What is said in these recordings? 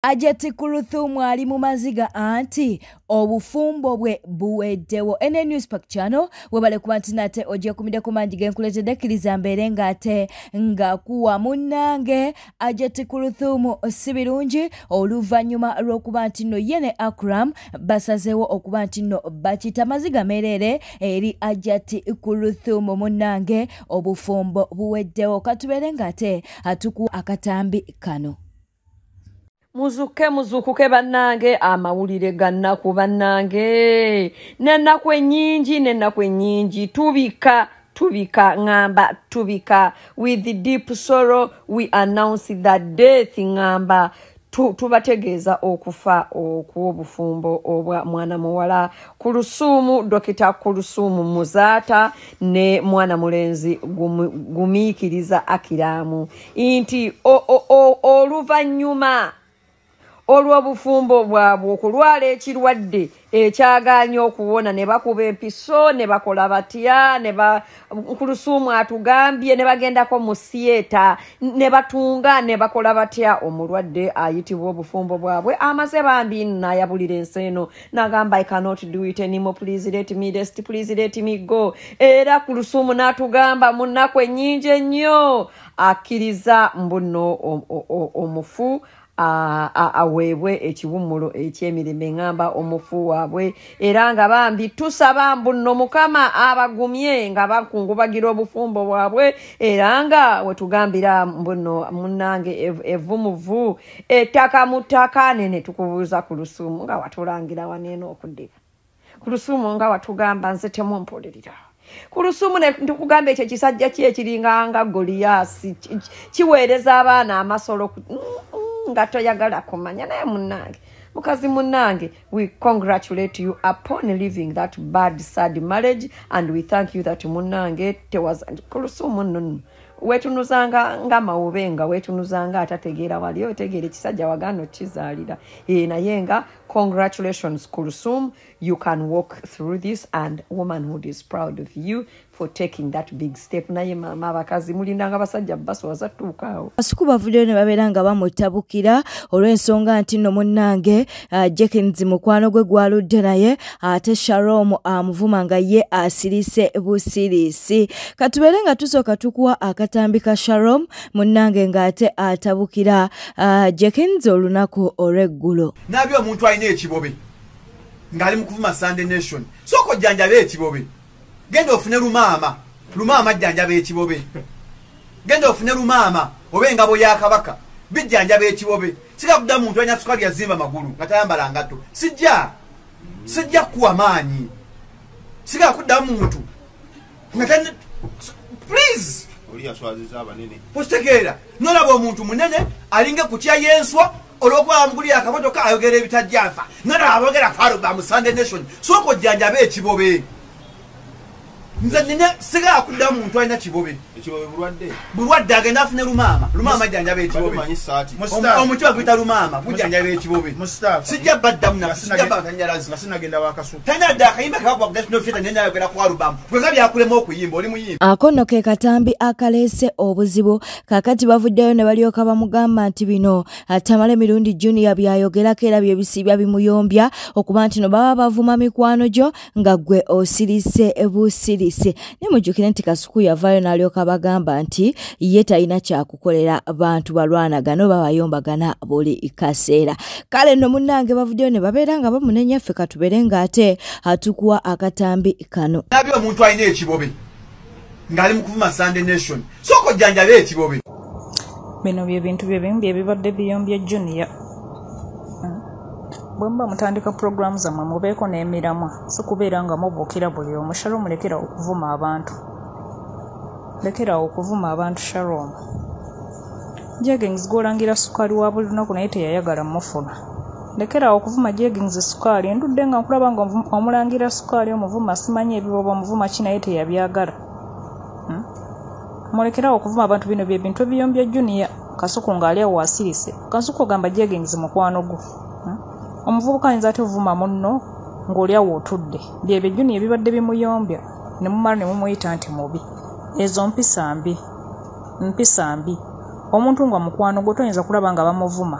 Ajati Kuruthumu ali mu maziga anti obufumbo bwe buweddewo. Ene Newspack channel webale kuba nti nate ojja kumide ku mangi genkuletedde kkiriza mbeere ng'ate nga kuwa munnange Ajati Kuruthumu si birungi oluvannyuma lw'okuba nti nno ye ne Akram basazeewo okuba nti nno bakita maziga meerere eri Ajati Kuruthumu munnange obufumbo buweddewo. Katubeere ng'ate atukuwa akatambi kano. Muzukuke bannange amawulire gannaku bannange nennaku ennyingi tubika ngamba tubika with the deep sorrow we announce that death ngamba tubategeeza okufa okw'obufumbo obwa mwana muwala Kulusumu Dokita Kulusumu Muzaata ne mwana mulenzi Gumiikiriza Akiramu inti oluvannyuma olw'obufumbo bwabwe okulwala ekirwadde ekyagaanye okuwona ne bakuba empiso ne bakola batya Kulusumu atugambye ne bagendako mu siyeta ne batunga ne bakola batya omulwadde ayitibwa obufumbo bwabwe amaze bambi n'ayabulira ensi eno n'agamba I cannot do it anymore, please let me rest, please let me go. Era Kulusumu n'atugamba mu nnaku ennyingi ennyo akkiriza mbuno omufu aweebwe ekiwummulo eky'emirembe ngamba omufu waabwe era nga bambi tusaba mbuno Mukama abagumye nga bakungubagira obufumbo bwabwe era nga wetugambira mbuno munnange evumuvu ettaka mu ttaka nene tukubuuza Kulusumu nga watulangira waneeno okuddira Kulusumu nga watugamba nze temumpulirira Kulusumu ne tukugamba ekyo kisajja ki ekiringa nga Goliasi kiweereza abaana amasolo nga toyagala kumanya naye munnange mukazi munnange we congratulate you upon leaving that bad sad marriage and we thank you that munnange tewaza Kulusumu nno wetunuzanga nga mawubenga wetunuzanga atategeera wali otegeera ekisajja wagano kizaalira naye nga congratulations Kulusumu, you can walk through this and womanhood is proud of you for taking that big step. Naye mama abakazi mulindanga basajja basowaza tuukaawo basukuba video ne babeera nga bamutabukira olw'ensonga nti nno munnange Jenkins mukwano gwe gwaludde naye ate Shalom amuvuma nga ye asirise busirisi. Katubeere nga tusooka tukuwa akatambi ka Shalom munnange ng'ate atabukira Jenkins olunaku olw'eggulo. Nabi omuntu alina ekibobe ngali mu kuvuma Sunday Nation soko jjanjabe ekibobe genda ofune lumaama jjanjabe ekibobe genda ofune lumaama obengabo ya kabaka bijjanjabe ekibobe sika kudda muntu anya sukali yazimba magulu ngatayambala ngato sijja kuwa maanyi sika kudda muntu ngatane please oliya swaziza abanene postegeera nolabo omuntu munene alinge kutya yenswa olwokuba amugulira akamotoka ayogera ebitajjanfa nana abogera faruba mu Sunday Nation soko jjanjabe ekibobe nze nine siga kudda muntu alina kibobe ekibobe bulwadde agenda afune lumaama jjanjabe ekibobe omuti baguyita lumaama gujjanjabe ekibobe sijja baddamu nasijja batanyalazi nasinagenda wakasuku tanyadda akayimba kakwakudasinofeta nenya ayogera ku alubamu kwega byakulema okuyimba oli muyimba akono ke katambi akaleese obuzibu kakati bavuddeyo ne balyoka bamugamba nti bino Tamale Mirundi Junior byayogerako era bye bisibya bimuyombya okuba nti no baba bavuma mikwano gyo nga gwe osirise busirisi. Nemujjukire nti Kasuku yavaayo n'alyoka bagamba nti ye talina kyakukolera bantu balwanagano babayombagana buli kaseera. Kale nno munnange bavuddeyo ne babeera nga bamunenya ffe katubeere ng'ate atukuwa akatambi kano. Nabi omuntu alina ekibobe ngali mu kuvuma Sunday Nation soko jjanjabe ekibobe. Bino bye bintu byebimu byebibadde biyombya Junior. Bwemba mutandika program zammwe mubeeko n'emiramwa si kubeera nga mubuukira buli omu. Shalom lekera okuvuma abantu. Lekera okuvuma abantu Shalom. Jenkins gwolangira sukaali wa buli lunaku naye teyayagala mufuna. Lekera okuvuma Jenkins sukaali ndudde nga nkulaba nga omulangira sukaali omuvuma simanyi ebibobo omuvuma ki naye teyabyagala. Mulekera okuvuma abantu bino bye bintu ebiyombya Junior. Kasuku ng'ali awo asirise. Kasuku ogamba Jenkins mukwano gwo. Omuvubuka ayinza ate ovuma munno ng'oli awo otudde. Byebyo Junior ebibadde bimuyombya ne mumala ne mumuyita nti mubi. Ezo mpisa mbi. Omuntu nga mukwano gwo toyinza kulaba nga bamuvuma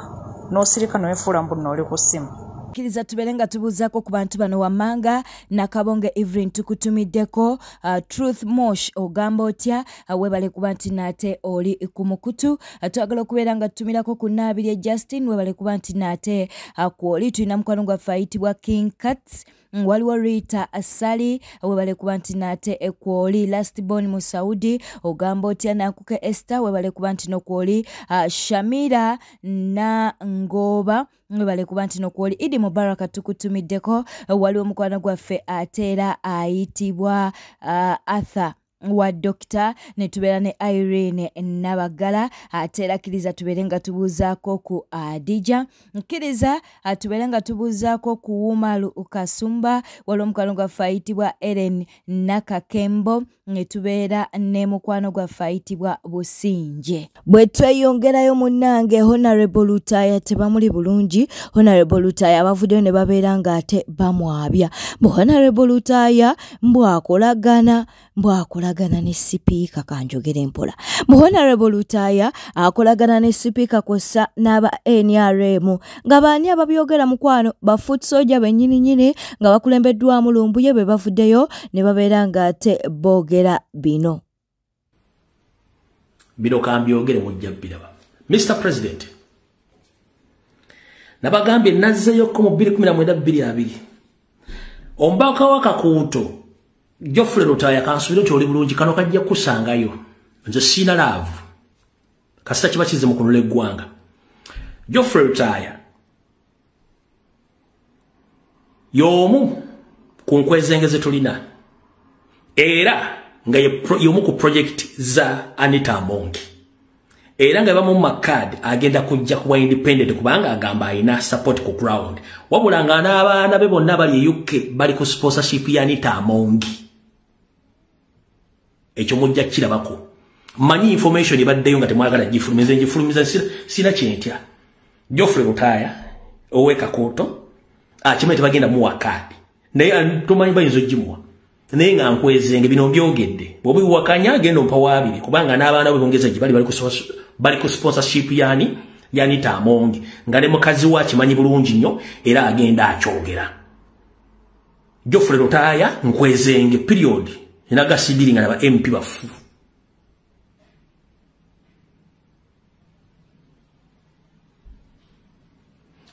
n'osirika n'owefuula mbu n'oli ku ssimu. Kiriza tubelenga tubuzaako ku bantu bano Wammanga Nakabonge Evelyn tukutumiddeko Truth Mosh ogamba otya webale kuba nti nate oli ku mukutu twagala okubeera nga tutumirako ku Naabirye Justin webale kuba nti nate kwoli tulina mukwano gwaffe ayitibwa King Cats waliwo Rita Asali webale kuba nti nate ekwoli Lastborn mu Saudi ogamba otya Nakuke Esther webale kuba nti nokwoli Shamira na Ngoba webale kuba nti nokwoli Idi Mubaraka tukutumiddeko waliwo mukwano gwaffe ateera ayitibwa Arthur wa Dr. Netubeera ne Irene Nabagala ateera kiriza tuberenga tubuzaako ku Adija kiriza tuberenga tubuzaako ku Wumalu Kasumba waliwo mukwano gwaffe ayitibwa Ellen Nakakembo netubeera ne mukwano gwaffe ayitibwa Businje bwe tweyongerayo munnange Honorable Lutaya tebamuli bulungi Honorable Lutaya abavuddeyo ne babeera nga ate bamwabya Honorable Lutaya mbwakolagana ne sipiika kanjogere mpola Honorable Lutaya akolagana ne sipiika kosa n'aba NRM nga baani ababyogera mukwano ba foot soldier bennyini nga bakulembeddwamu Lumbuye be bavuddeyo ne babeera nga ate boogera bino kambyogere mujja biraba. Mr. President nabagambye nazzeyo ko mu 2019 ombaka wa Kakuuto Geoffrey Lutaya kansubira toli bulungi kano kajja kusangayo nze sina love kasita kiba kize mu kunula eggwanga Geoffrey Lutaya yomu ku nkwezengeze tulina era nga yomu ku project za Anita Amongi era nga bamu makad agenda kujja kuba independent kubanga agamba ayina support ku ground wabula nga n'abaana be bonna bali UK bali ku sponsorship ya Anita Amongi ekyo mujja kirabako manyi information ibaddeyo nga temwagala gifulumiza sina kyentya Geoffrey Lutaya owe Kakuuto kimete bagenda muwa kadi naye tumanyi bayinza ogimuwa naye nga nkwezenge bino byogedde bwobi wakanya agenda ompa wabiri kubanga n'abaana bwe bongeza gibali bali ku sponsorship yani Anita Amongi nga ne mukazi wa kimanyi bulungi nnyo era agenda akyogera Geoffrey Lutaya nkwezenge period inaga sidiri nga naba MP bafu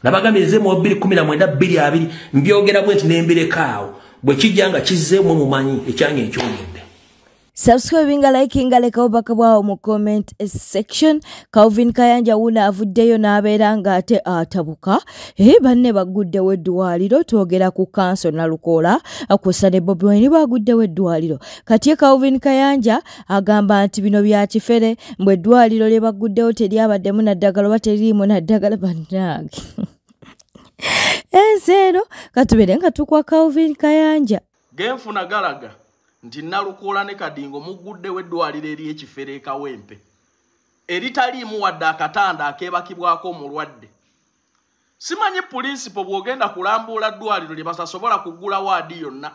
nabagamirize mu 2019 mbyogera bwenti nembirekawo bwe kijanga kizze mu mumanyi ekyange ekyogedde Subscribing, liking, leka obaka bwawo mu comment section. Calvin Kayanja wuna avuddeyo n'abeera nga ate atabuka. Banne baguddewo eddwaliro twogera ku kanso na Lukoola akusa ne Bobi Wine baguddewo eddwaliro. Kati Calvin Kayanja agamba nti bino bya kifere mbwe eddwaliro lye baguddewo teryabaddemu naddagala oba teririimu naddagala bannange. Ensero katubere nga tukwa Calvin Kayanja. Genfuna galaga nti Nalukoola ne Kadingo muguddewo eddwaliro ery'ekifere e Kawempe eritaliimu wadde akatanda akeebakibwako omulwadde. Simanyi pulinsipo bw'ogenda kulambuula ddwaliro lye batasobola kugula waadi yonna.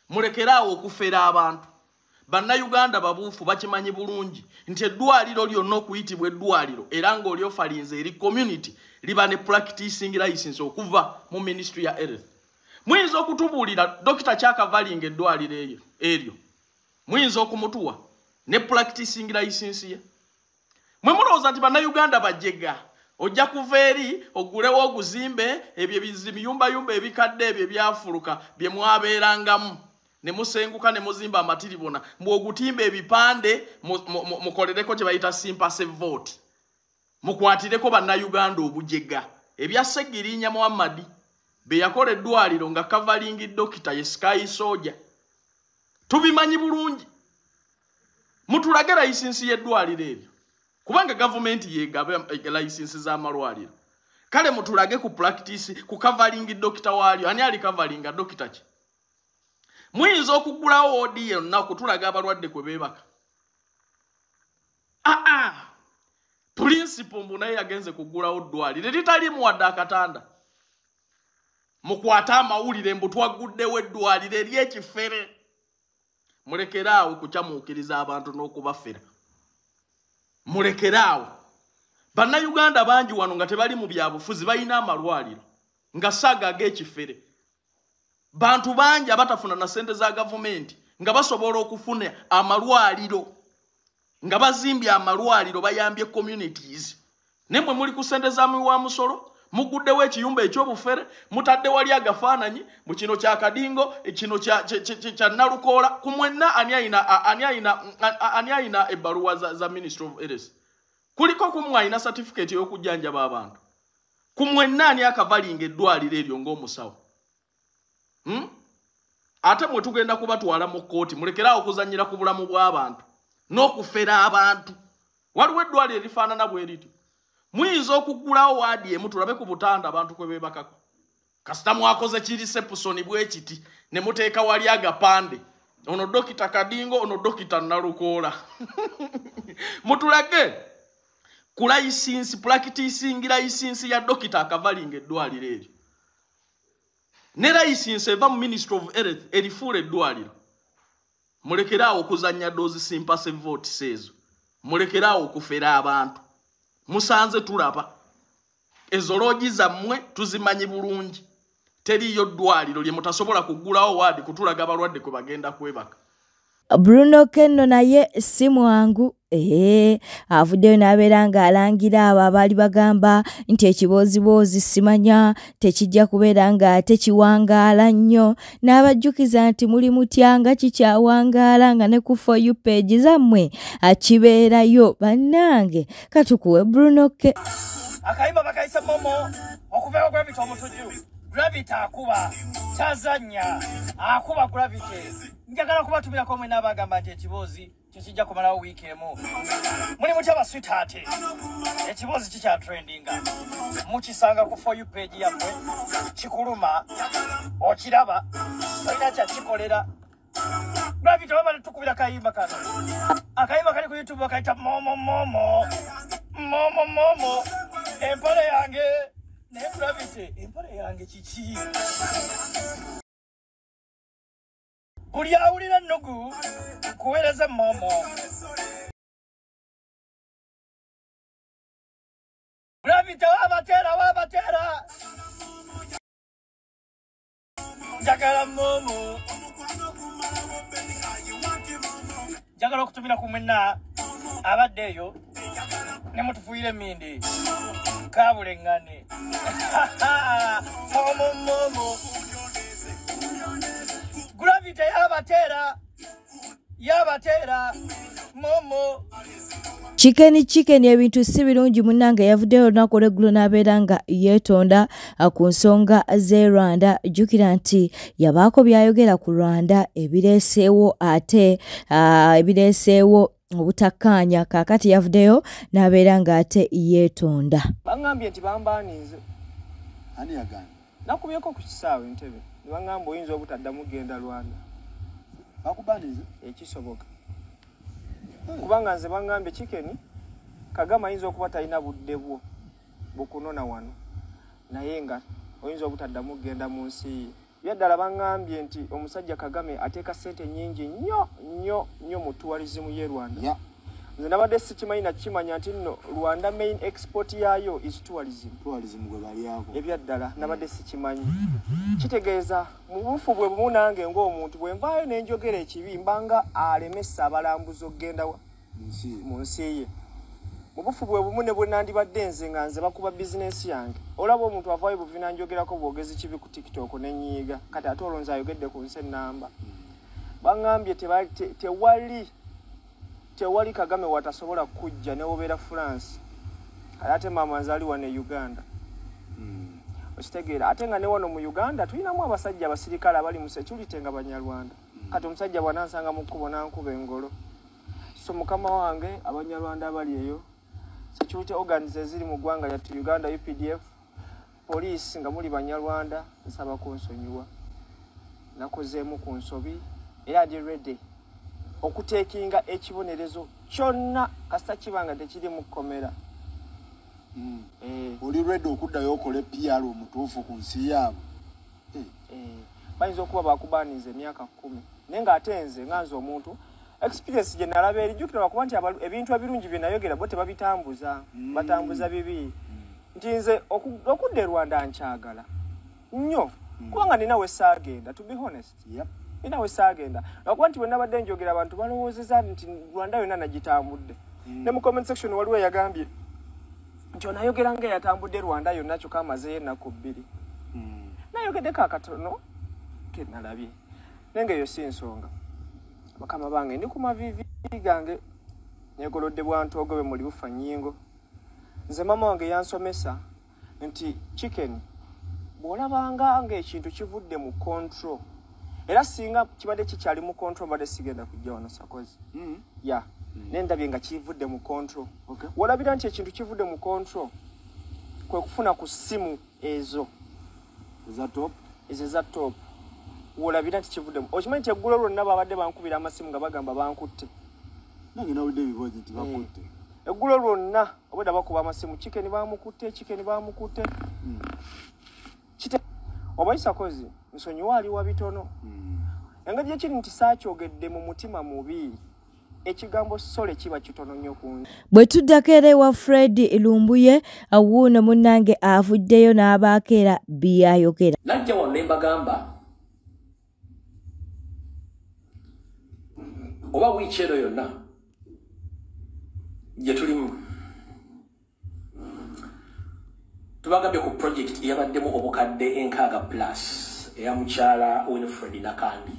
Mulekeraawo okufera abantu. Bannayuganda babuufu bakimanyi bulungi nti eddwaliro lyonna okuyitibwa eddwaliro era ng'olyofalinze eri community liba ne practicing license okuva mu Ministry ya Health. Muyinza okutubuulira Dr. Kyakavalinga eddwaliro eryo. Muyinza okumutuwa ne practicing license ye. Mwe mulowooza nti bannayuganda bajjega ojja kuva eri ogulewo oguzimbe ebyo ebiyumbayumba ebikadde ebyo ebyafuluka bye mwabeerangamu ne musenguka ne muzimba amatiribona mbwogutimba ebipande mukolereko kye bayita sympathy vote mukwatireko bannayuganda obujega ebya Segirinya Muhammad be yakola eddwaliro nga covering Dr. Sky Soldier tubimanyi bulungi mutulage license y'eddwaliro eryo kubanga government yegaba license za malwaliro kale mutulage ku practice ku covering Dr. walio ani ali covering Dr. ki muyinza okugulawo odi yonna okutulaga abalwadde kwe beebaka. Principle mbu naye yagenze kugulawo ddwaliro eritaliimu wadde akatanda. Mukwata amawulire mbu twaguddewo eddwaliro ery'ekifere. Mulekeraawo kukyamuukiriza abantu n'okubafera. Mulekeraawo. Bannayuganda bangi wano nga tebali mu byabufuzi balina amalwaliro nga saga ag'ekifere. Bantu bangi abatafuna na sente za gavumenti nga basobola okufuna amalwaliro nga bazimbye amalwaliro bayambye communities. Nemwe muli ku sente za wa musolo muguddewo ekiyumba eky'obufere mutadde wali agafaananyi mu kino kya Kadingo ekino kya Nalukoola kumwenna ani ayina ebbaluwa za Ministry of Health. Kuliko kumwe ayina certificate y'okujjanjaba abantu. Kumwenna ani akavalinga eddwaliro eryo ng'omusawo. Ate mwe tugenda kubatwala mu kkooti mulekerawo okuzannyira ku bulamu bw'abantu n'okufera abantu. Waliwo eddwaliro erifaanana bwe riti. Muyinza okuggulawo waadi emu tulabe ku butanda abantu kwe beebakako. Kasita mwakoze kiri sepusoni bwe kiti ne muteeka wali agapande. Ono Dokita Kadingo, ono Dokita Nalukoola. Mutulage ku license practicing license ya Dokita akavalinga eddwaliro eryo. Ne license eva mu Ministry of Health erifuula eddwaliro. Mulekerawo okuzannya dozi sympathetic vote sezo. Mulekerawo okufera abantu. Musanze tulaba. Ezo loogi zammwe tuzimanyi bulungi. Teriyo ddwaliro lye mutasobola kuggulawo waadi kutulaga abalwadde kwe bagenda kwebaka. Bruno Kenno naye si mwangu avuddeyo n'abeera ng'alangira abo abaali bagamba nti ekiboozibozi simanya tekijja kubeera nga tekiwangaala nnyo n'abajjukiza nti muli mutya nga kikyawangaala nga ne ku For You page zammwe akibeerayo bannange katukuwe Bruno Ke akayimba bakayisa momo okuveeko Gravity omutujju Gravity akuba kyazanya akuba Gravity njagala kubatumirako mwe n'abagamba nti ekiboozi kijja kumalawo wiiki emu muli mutya basweetheart ekiboozi kikya trendinga mukisanga ku For You page yammwe kikuluma okiraba olina kyakikolera Gravity wabale tukubira kayimba kano akayimba kali ku YouTube bakayita momo momo momo momo empale yange ne Gravity empale yange kiki buli awulira nnugu kuweereza momo Gravity wabatera njagala momo njagala okutumira ku mwenna abaddeeyo ne mutufuuyire emmindi kaabulengane momo Gravity yabatera momo Chicken ebintu si birungi munnange yavuddeyo olunaku olw'eggulo n'abeera nga yeetonda ku nsonga z'e Rwanda. Jjukira nti yabaako byayogera ku Rwanda ebireeseewo ate ebireeseewo obutakkaanya kaakati yavuddeyo n'abeera ng'ate yeetonda. Bangambye nti bambaanize. Ani yagamba? Nakubyeko ku kisaawe Entebbe. Ne bangamba oyinza obutaddamu genda Rwanda. Bakubaanize? Ekisoboka. Kubanga nze bangambye Chicken Kagame ayinza okuba talina budde bwo bukunona wano naye nga oyinza obutaddamu genda mu nsi byaddala bangambye nti omusajja Kagame ateeka ssente nnyingi nnyo mu tourism y'e Rwanda. Nze nabadde sikimanyi nakimanya nti nno Rwanda main export yaayo is tourism. Gwe bali ako. Ebyaddala nabadde sikimanyi. Kitegeeza mu bufu bwe bumu nange ng'omuntu bwe nvaayo ne njogera ekibi mbanga alemesa abalambuzi okugenda mu nsi ye. Mu bufu bwe bumu ne bwe nandibadde nze nga nze bakuba bizinensi yange. Olaba omuntu avaayo buvina njogerako bwogezi kibi ku TikTok ne nyiiga kati ate olonza ayogedde ku nsi ennamba. Bangambye tewali Kagame watasobola kujja ne obeera France. Ate mama nzaliwa ne Uganda. Okitegeera ate nga ne wano mu Uganda tulinamu abasajja abasirikale abali mu security nga Banyarwanda. Kati omusajja bw'anansanga mu kkubo nankuba engolo. So mukama wange Abanyarwanda abali eyo security organs eziri mu ggwanga lyattu Uganda UPDF police nga muli Banyarwanda nsaba kunsonyiwa. Nakozeemu ku nsobi era ndi ready okuteekinga ekibonerezo kyonna kasita kibanga tekiri mu kkomera. Oli ready okuddayo okole PR omutuufu ku nsi yaabwe? Bayinza okuba bakubaaniza emyaka 10 naye ng'ate nze nga nze omuntu experience gye nalaba erijjukira lwakuba nti ebintu ebirungi bye nayogera bo tebabitambuza batambuza bibi nti nze okudda e Rwanda nkyagala nnyo kubanga ninawe saagenda to be honest ninawe saagenda lwakuba nti bwe nabadde njogera abantu balowoozeza nti Rwanda yonna nagitambudde ne mu comment section waliwo yagambye nti onayogera nga yatambudde Rwanda yonna kyokka amazeeyo ennaku 2 nayogeddeko akatono ke nalabye naye ngaeyo si nsonga bakama bange ndi ku mavivi gange negolodde bwantoogo bwe muli bufa nnyingo nze mama wange yansomesa nti chicken bw'olabanga ng'ekintu kivudde mu control era singa kibadde kikyali mu control badde sigenda kujja wano sakozi ya nendabye nga kivudde mu control wolabira nti ekintu kivudde mu control kwe kufuna ku ssimu ezo eza top wolabira nti kivudde mu okimanyi nti eggulo lwonna babadde bankubira amasimu nga bagamba bankutte nange nawulidde ebibozi nti bakutte eggulo lwonna obwedda bakuba amasimu chicken bamukutte omanyi sakozi nsonyiwa ali wa bitono engeri gyekiri nti saakyogedde mu mutima mubi ekigambo sole kiba kitono nnyo kungi bwe tuddako era ewa Fred Lumbuye awuuno munnange avuddeyo n'abaako era byayogera najja wano ne mbagamba oba wiiki eno yonna gye tulimu tubagambye ku project eyabaddemu obukadde 6+ eya mukyala Winfred Nakandi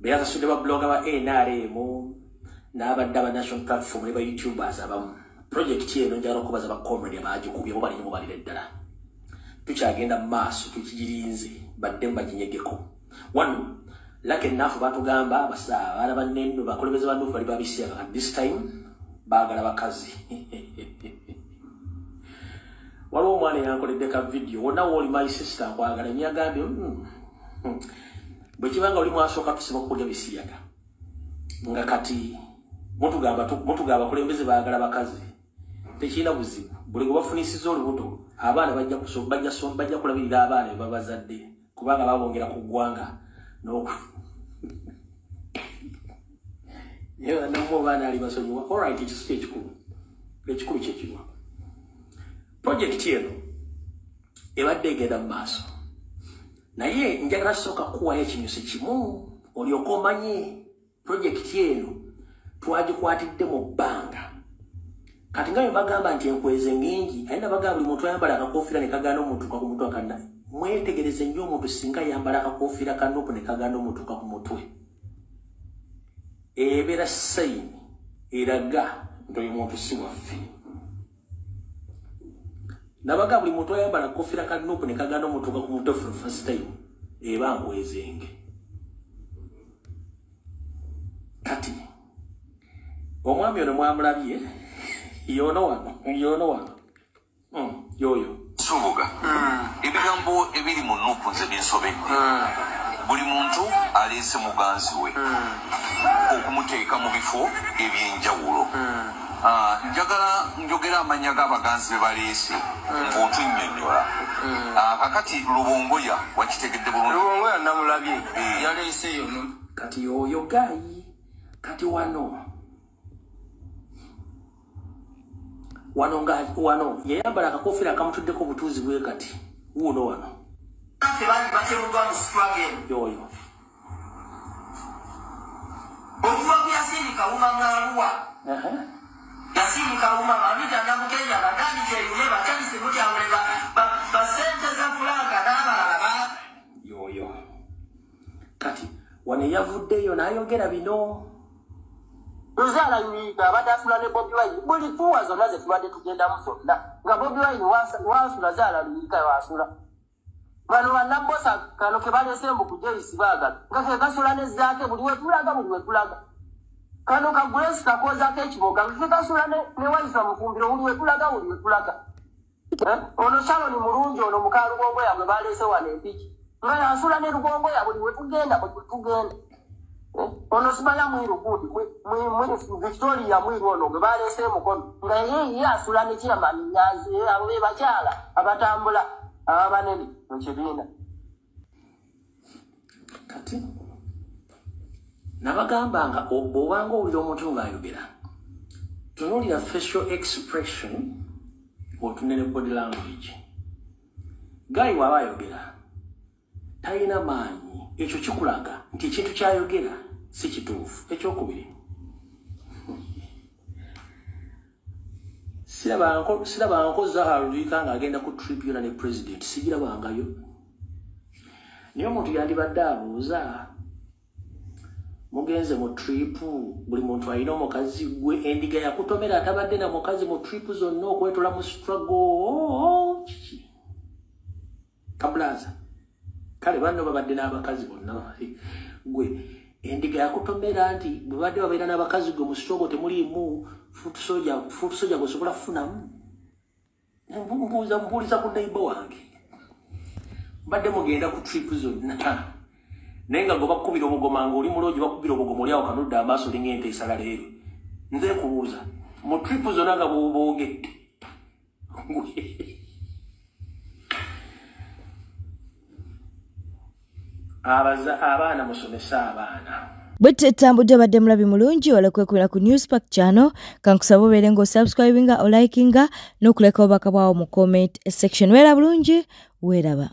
beyasasudde babloga ba NRM n'abadde aba national platform ne ba YouTubers abamu project eno njagala okubaza ba comrade abagikubye bo bali balire ddala tukyagenda mu maaso tukigirinze badde mbaginyegeko one like enough batugamba abaana bannenno bakulembeze bantu bali babisiyaga at this time baagala bakazi waliwo omwana yankoledde ka video wonna wooli my sister nkwagala nyagambye bwe kibanga oli mwasooka tusiba okulya bisiyaga nga kati mutugamba abakulembeze baagala bakazi tekirina buzibu buli gwe bafunisiza olubuto abaana bajja kulabirira abaana be babazadde kubanga babongera ku ggwanga namwe baana ali basonyiwa alright ekikulu kyekirwa project eno ebadde egenda mu maaso naye njagala sooka kuwayo ekinyusi kimu olyoka omanye project eno twagikwatidde mu bbanga kati nga bagamba nti enkweze ngingi ayina bagamba buli muntu ayambala akakofiira ne kagaana omutuka ku mutwe akana mwetegereze nnyo omuntu singa yambala akakofiira kanupu ne kagaana omutuka ku mutwe ebeera sayini eraga nti oyo muntu si waffe nabaga buli muntu ayambala akakofiira kanupu ne kagaana omutuka ku mutwe for the first time eba nkwezenge kati omwami ono mwamulabye yono wano yoyo subuga ebigambo ebiri mu nnuku nze binsobedde buli muntu aleese muganzi we okumuteeka mu bifo ebyenjawulo njagala njogera amanya g'abaganzi be baleese ng'otunnyonnyola kakati Lubongoya wakitegedde bulungi Lubongoya namulabye yaleese yono kati oyo gayi kati wano yayambala akakofiira akamutuddeko obutuuzi bwe kati wuuno wano kaffe bali batemuddwa mu struggle yoyo okuva ku yasindika wuma ng'aluwa yasindika wuma mabita namukenya batandise yume batandise mutyawule basente za fulanga n'abalaba yoyo kati wano eyavuddeyo n'ayogera bino Nzala yuyiga abadafula ne Bobi Wine buli tuwa zonna ze tubadde tugendamu zonna nga Bobi Wine wasula Zala yuyiga wasula bano bannabosa kano ke balese mbu Joyce baagala nga ke kasula ne zaake buli we tulaga kano ka Grace kakoza ke kiboga ke kasula ne Waisa mufumbiro buli we tulaga ono Sharon mulungi ono muka Lugongoya mwe balese wane empiki nga yasula ne Lugongoya buli we tugenda ono sibaya mwiru gudi mwiru Victoria mwiru ono gwe balese mukono nga ye asula ne kiramani nyazi abo be bakyala abatambula abanene mu kibiina kati nabagambanga bw'obanga owulira omuntu ng'ayogera tunuulira facial expression otunene body language gayi waba ayogera talina maanyi ekyo kikulaga nti ekintu kyayogera si kituufu ekyokubiri siraba Zahara Luyika ng'agenda ku tribunal ne president sigirabangayo niyo omuntu yandibadde abuuza mugenze mu trip buli muntu alina omukazi gwe endiga yakutomera atabadde na mukazi mu trip zonna okwetola mu struggle kabulaza kale banno babadde n'abakazi bonna gwe endiga yakutomera nti bwe badde babeera n'abakazi gwe mu struggle temuliimu foot soja gwesobola kufunamu mbuuliza ku neighbor wange mbadde mugenda ku trip zonna naye nga bakukubira obugoma ng'oli muloogi bakukubira obugoma oli awo kanudde amaaso linga ente esala leero nze kubuuza mu trip zonna nga boogedde abaana musomesa abaana bwete tambudde badde mulabi mulungi olekwekulira ku Newspark channel kankusaba obeere ng'osubscribinga olikinga n'okuleka obubaka bwawo mu comment section weera bulungi weeraba